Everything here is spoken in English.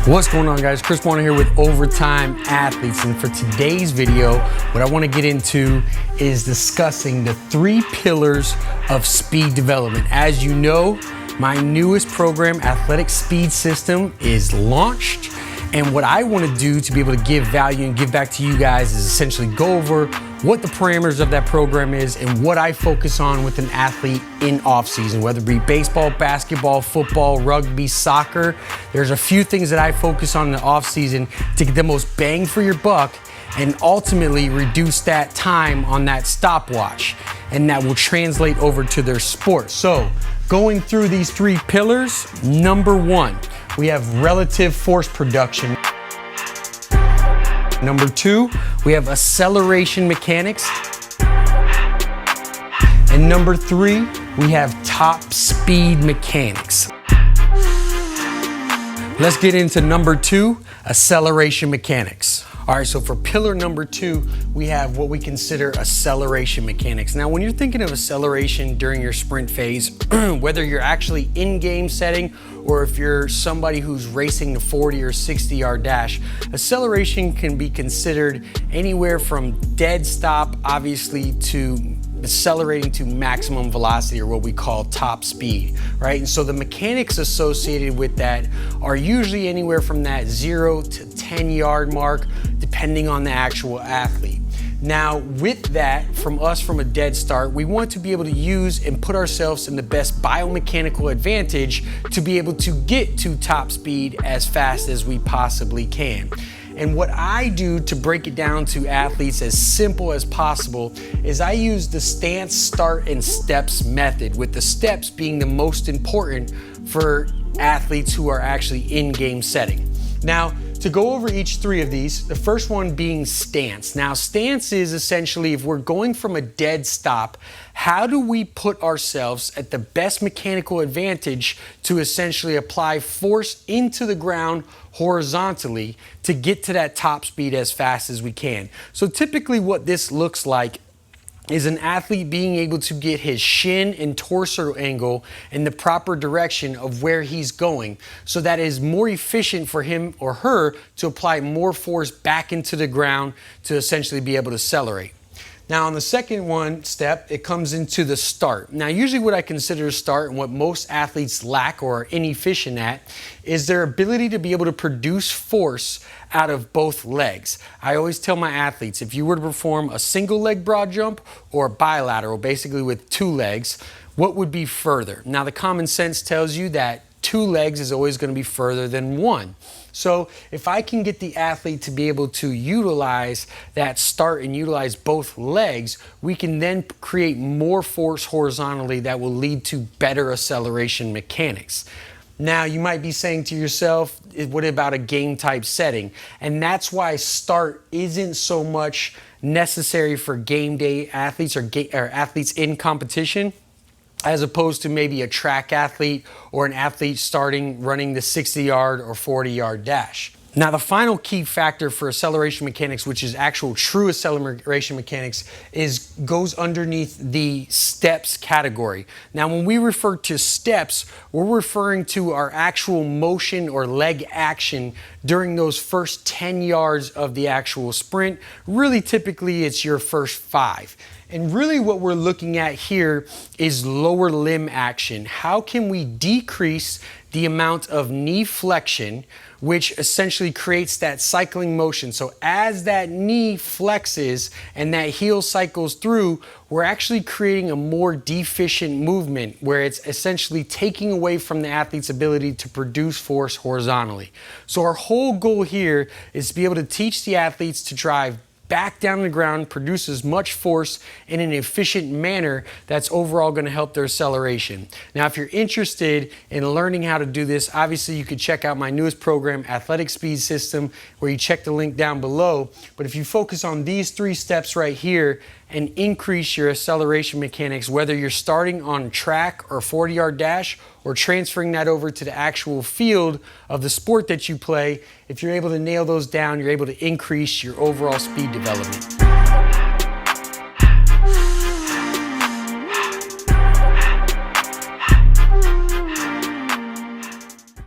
What's going on, guys? Chris Warner here with Overtime Athletes, and for today's video, what I want to get into is discussing the 3 pillars of speed development. As you know, my newest program, Athletic Speed System, is launched, and what I want to do to be able to give value and give back to you guys is essentially go over what the parameters of that program is and what I focus on with an athlete in off season, whether it be baseball, basketball, football, rugby, soccer. There's a few things that I focus on in the off season to get the most bang for your buck and ultimately reduce that time on that stopwatch, and that will translate over to their sport. So going through these 3 pillars, number 1, we have relative force production. Number 2, we have acceleration mechanics. And number 3, we have top speed mechanics. Let's get into number 2, acceleration mechanics. All right, so for pillar number 2, we have what we consider acceleration mechanics. Now, when you're thinking of acceleration during your sprint phase, whether you're actually in-game setting or if you're somebody who's racing the 40 or 60 yard dash, acceleration can be considered anywhere from dead stop, obviously, to accelerating to maximum velocity, or what we call top speed, right? And so the mechanics associated with that are usually anywhere from that 0 to 10 yard mark, depending on the actual athlete. Now, with that, from a dead start, we want to be able to use and put ourselves in the best biomechanical advantage to be able to get to top speed as fast as we possibly can. And what I do to break it down to athletes as simple as possible is I use the stance, start, and steps method, with the steps being the most important for athletes who are actually in-game setting. Now, to go over each 3 of these, the first one being stance. Now, stance is essentially, if we're going from a dead stop, how do we put ourselves at the best mechanical advantage to essentially apply force into the ground horizontally to get to that top speed as fast as we can. So typically what this looks like is an athlete being able to get his shin and torso angle in the proper direction of where he's going, so that is more efficient for him or her to apply more force back into the ground to essentially be able to accelerate. Now, on the second step, it comes into the start. Now, usually what I consider a start, and what most athletes lack or are inefficient at, is their ability to be able to produce force out of both legs. I always tell my athletes, if you were to perform a single leg broad jump or bilateral, basically with 2 legs, what would be further? Now, the common sense tells you that 2 legs is always going to be further than 1. So if I can get the athlete to be able to utilize that start and utilize both legs, we can then create more force horizontally that will lead to better acceleration mechanics. Now, you might be saying to yourself, what about a game type setting? And that's why start isn't so much necessary for game day athletes or athletes in competition, as opposed to maybe a track athlete or an athlete running the 60 yard or 40 yard dash. Now, the final key factor for acceleration mechanics, which is actual true acceleration mechanics, goes underneath the steps category. Now, when we refer to steps, we're referring to our actual motion or leg action during those first 10 yards of the actual sprint. Really, typically, it's your first 5. And really what we're looking at here is lower limb action. How can we decrease the amount of knee flexion, which essentially creates that cycling motion? So as that knee flexes and that heel cycles through, we're actually creating a more deficient movement where it's essentially taking away from the athlete's ability to produce force horizontally. So our whole goal here is to be able to teach the athletes to drive back down to the ground, produce as much force in an efficient manner that's overall going to help their acceleration. Now, if you're interested in learning how to do this, obviously you could check out my newest program, Athletic Speed System, where you check the link down below. But if you focus on these 3 steps right here and increase your acceleration mechanics, whether you're starting on track or 40 yard dash or transferring that over to the actual field of the sport that you play, if you're able to nail those down, you're able to increase your overall speed development.